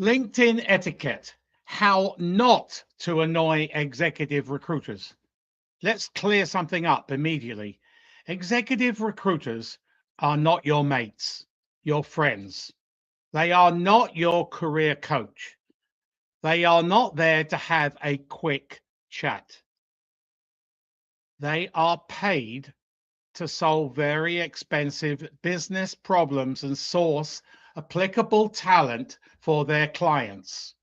LinkedIn etiquette, how not to annoy executive recruiters. Let's clear something up immediately. Executive recruiters are not your mates, your friends. They are not your career coach. They are not there to have a quick chat. They are paid to solve very expensive business problems and source applicable talent for their clients.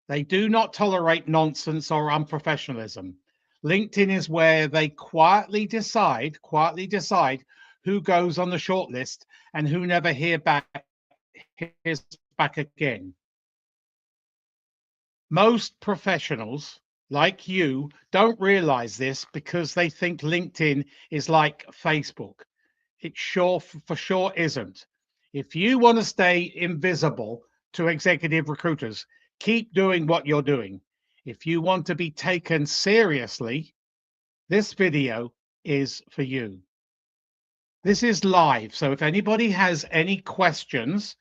They do not tolerate nonsense or unprofessionalism. LinkedIn is where they quietly decide who goes on the shortlist and who never hears back again. Most professionals like you don't realize this because they think LinkedIn is like Facebook. It for sure isn't. If you want to stay invisible to executive recruiters, keep doing what you're doing. If you want to be taken seriously, this video is for you. This is live, so if anybody has any questions,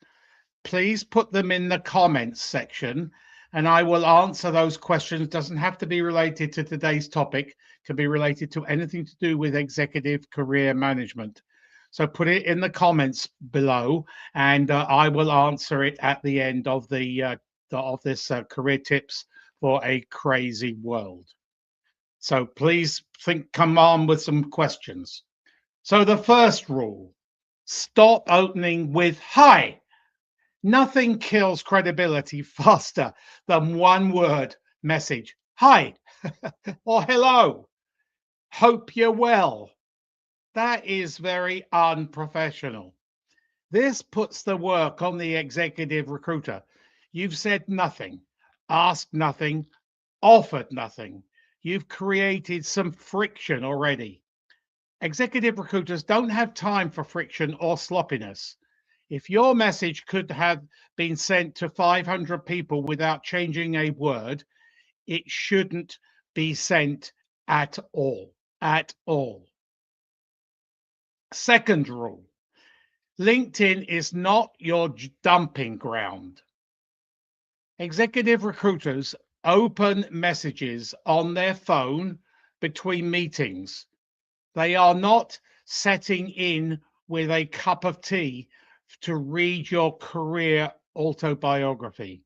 please put them in the comments section and I will answer those questions. Doesn't have to be related to today's topic, can be related to anything to do with executive career management. So put it in the comments below and I will answer it at the end of this career tips for a crazy world. So please come on with some questions. So the first rule, stop opening with hi. Nothing kills credibility faster than one word message. Hi or hello. Hope you're well. That is very unprofessional. This puts the work on the executive recruiter. You've said nothing, asked nothing, offered nothing. You've created some friction already. Executive recruiters don't have time for friction or sloppiness. If your message could have been sent to 500 people without changing a word, it shouldn't be sent at all. At all. Second rule, LinkedIn is not your dumping ground. Executive recruiters open messages on their phone between meetings. They are not setting in with a cup of tea to read your career autobiography.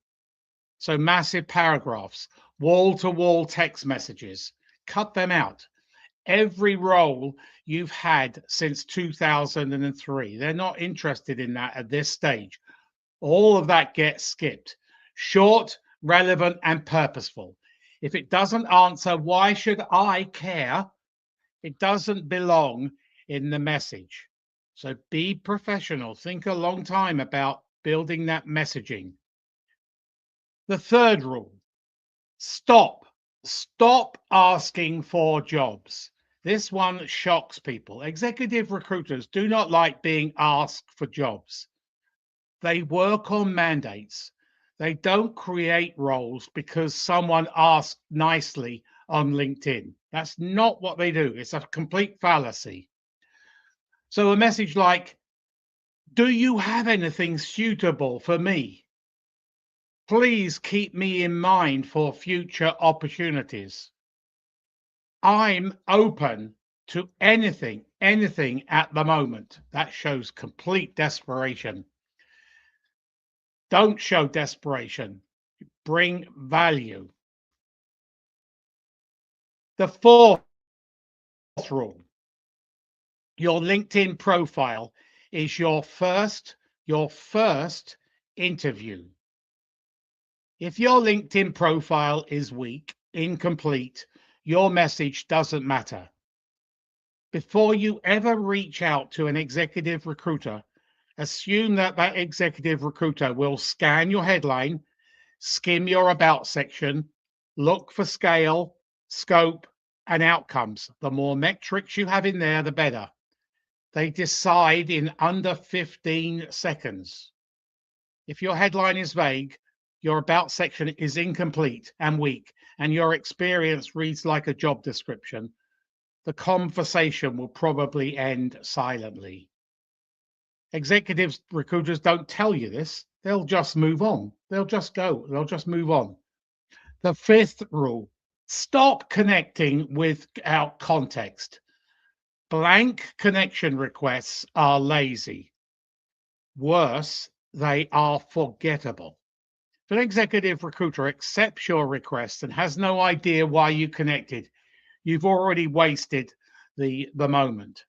So, massive paragraphs, wall to wall text messages, cut them out. Every role you've had since 2003, they're not interested in that at this stage. All of that gets skipped. Short, relevant, and purposeful. If it doesn't answer, why should I care? It doesn't belong in the message. So be professional. Think a long time about building that messaging. The third rule, stop. Stop asking for jobs. This one shocks people. Executive recruiters do not like being asked for jobs. They work on mandates. They don't create roles because someone asked nicely on LinkedIn. That's not what they do. It's a complete fallacy. So a message like, do you have anything suitable for me? Please keep me in mind for future opportunities. I'm open to anything at the moment. That shows complete desperation. Don't show desperation. Bring value. The fourth rule, your LinkedIn profile is your first interview. If your LinkedIn profile is weak, incomplete, your message doesn't matter. Before you ever reach out to an executive recruiter, assume that that executive recruiter will scan your headline, skim your about section, look for scale, scope, and outcomes. The more metrics you have in there, the better. They decide in under 15 seconds. If your headline is vague, your about section is incomplete and weak, and your experience reads like a job description, the conversation will probably end silently. Executives, recruiters don't tell you this. They'll just move on. They'll just go. They'll just move on. The fifth rule: stop connecting without context. Blank connection requests are lazy. Worse, they are forgettable. If an executive recruiter accepts your request and has no idea why you connected, you've already wasted the moment.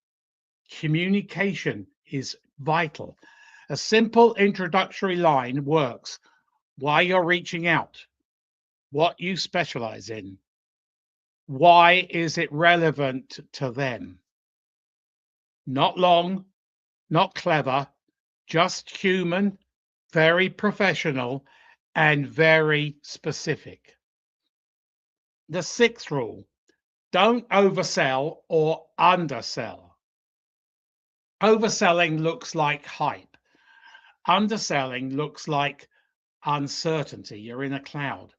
Communication is vital. A simple introductory line works. Why you're reaching out, what you specialize in, why is it relevant to them? Not long, not clever, just human, very professional, and very specific. The sixth rule: don't oversell or undersell. Overselling looks like hype. Underselling looks like uncertainty. You're in a cloud.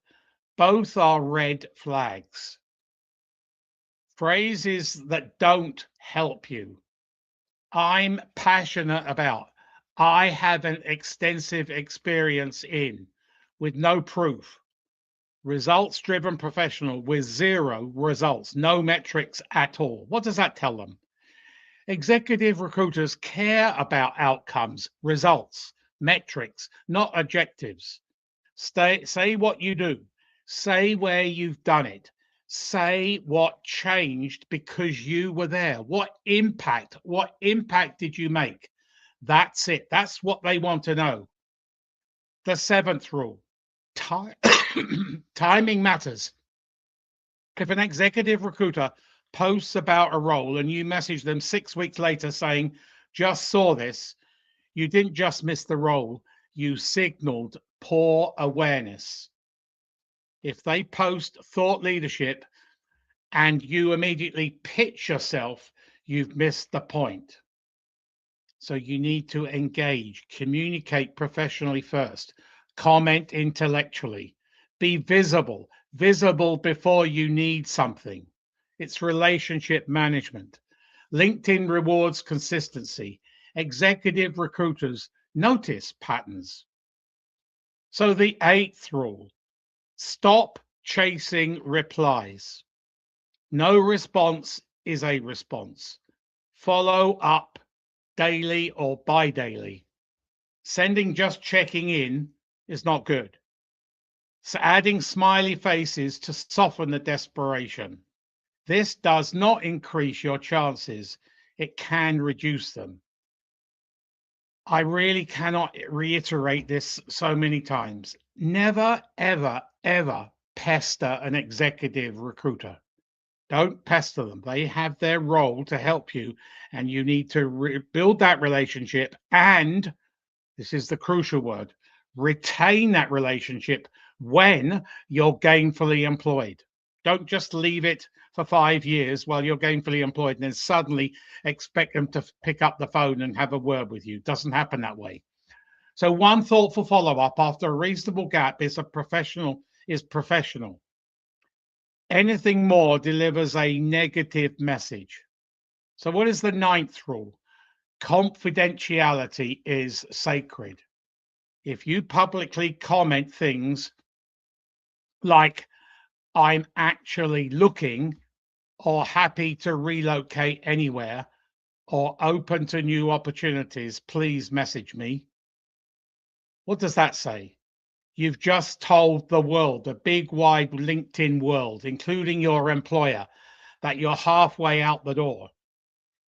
Both are red flags. Phrases that don't help you. I'm passionate about. I have an extensive experience in, with no proof. Results driven professional with zero results, no metrics at all. What does that tell them? Executive recruiters care about outcomes, results, metrics, not objectives. Say what you do. Say where you've done it. Say what changed because you were there. What impact did you make? That's it. That's what they want to know. The seventh rule: timing matters. If an executive recruiter posts about a role and you message them 6 weeks later saying, just saw this, you didn't just miss the role, you signaled poor awareness. If they post thought leadership and you immediately pitch yourself, you've missed the point. So you need to engage, communicate professionally first, comment intellectually, be visible before you need something. It's relationship management. LinkedIn rewards consistency. Executive recruiters notice patterns. So the eighth rule: stop chasing replies. No response is a response. Follow up daily or bi-daily. Sending just checking in is not good. So adding smiley faces to soften the desperation. This does not increase your chances. It can reduce them. I really cannot reiterate this so many times. Never, ever, ever pester an executive recruiter. Don't pester them. They have their role to help you, and you need to build that relationship. And this is the crucial word: retain that relationship when you're gainfully employed. Don't just leave it for 5 years while you're gainfully employed and then suddenly expect them to pick up the phone and have a word with you. It doesn't happen that way. So one thoughtful follow-up after a reasonable gap is professional. Anything more delivers a negative message. So what is the ninth rule? Confidentiality is sacred. If you publicly comment things like, I'm actually looking, or happy to relocate anywhere, or open to new opportunities, please message me. What does that say? You've just told the world, the big wide LinkedIn world, including your employer, that you're halfway out the door.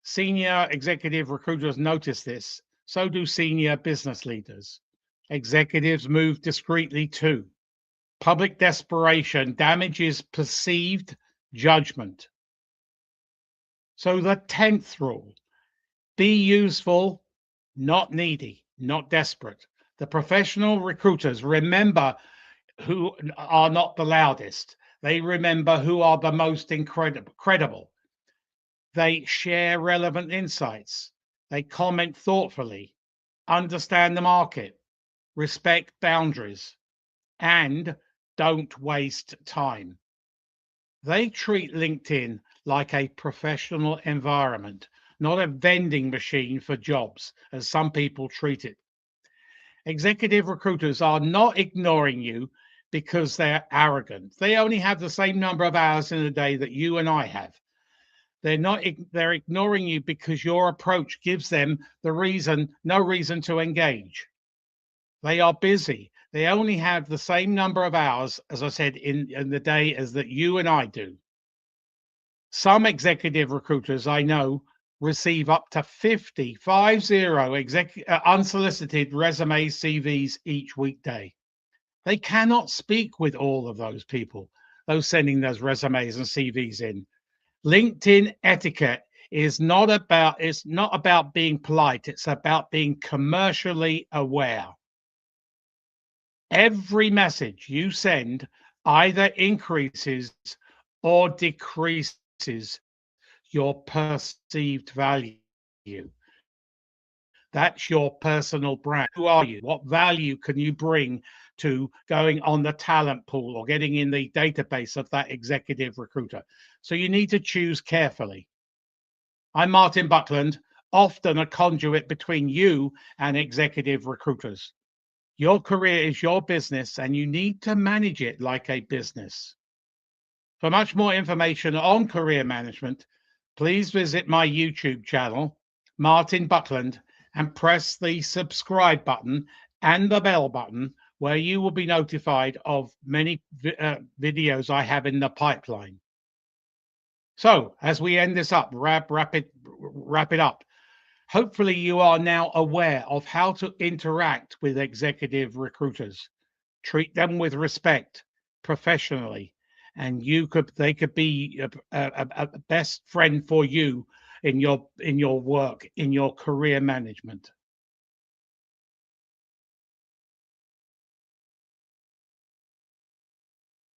Senior executive recruiters notice this. So do senior business leaders. Executives move discreetly too. Public desperation damages perceived judgment. So the 10th rule: be useful, not needy, not desperate. The professional recruiters remember who are not the loudest. They remember who are the most credible. They share relevant insights. They comment thoughtfully, understand the market, respect boundaries, and don't waste time. They treat LinkedIn like a professional environment, not a vending machine for jobs, as some people treat it. Executive recruiters are not ignoring you because they're arrogant. They only have the same number of hours in a day that you and I have. They're ignoring you because your approach gives them no reason to engage. They are busy. They only have the same number of hours, as I said, in the day as that you and I do. Some executive recruiters I know receive up to 50 unsolicited resumes, CVs each weekday. They cannot speak with all of those people, those sending those resumes and CVs in. LinkedIn etiquette it's not about being polite, it's about being commercially aware. Every message you send either increases or decreases your perceived value. That's your personal brand. Who are you? What value can you bring to going on the talent pool or getting in the database of that executive recruiter? So you need to choose carefully. I'm Martin Buckland, often a conduit between you and executive recruiters. Your career is your business and you need to manage it like a business. For much more information on career management, please visit my YouTube channel, Martin Buckland, and press the subscribe button and the bell button where you will be notified of many videos I have in the pipeline. So as we end this up, wrap it up. Hopefully you are now aware of how to interact with executive recruiters. Treat them with respect, professionally, and they could be a best friend for you in your work, in your career management.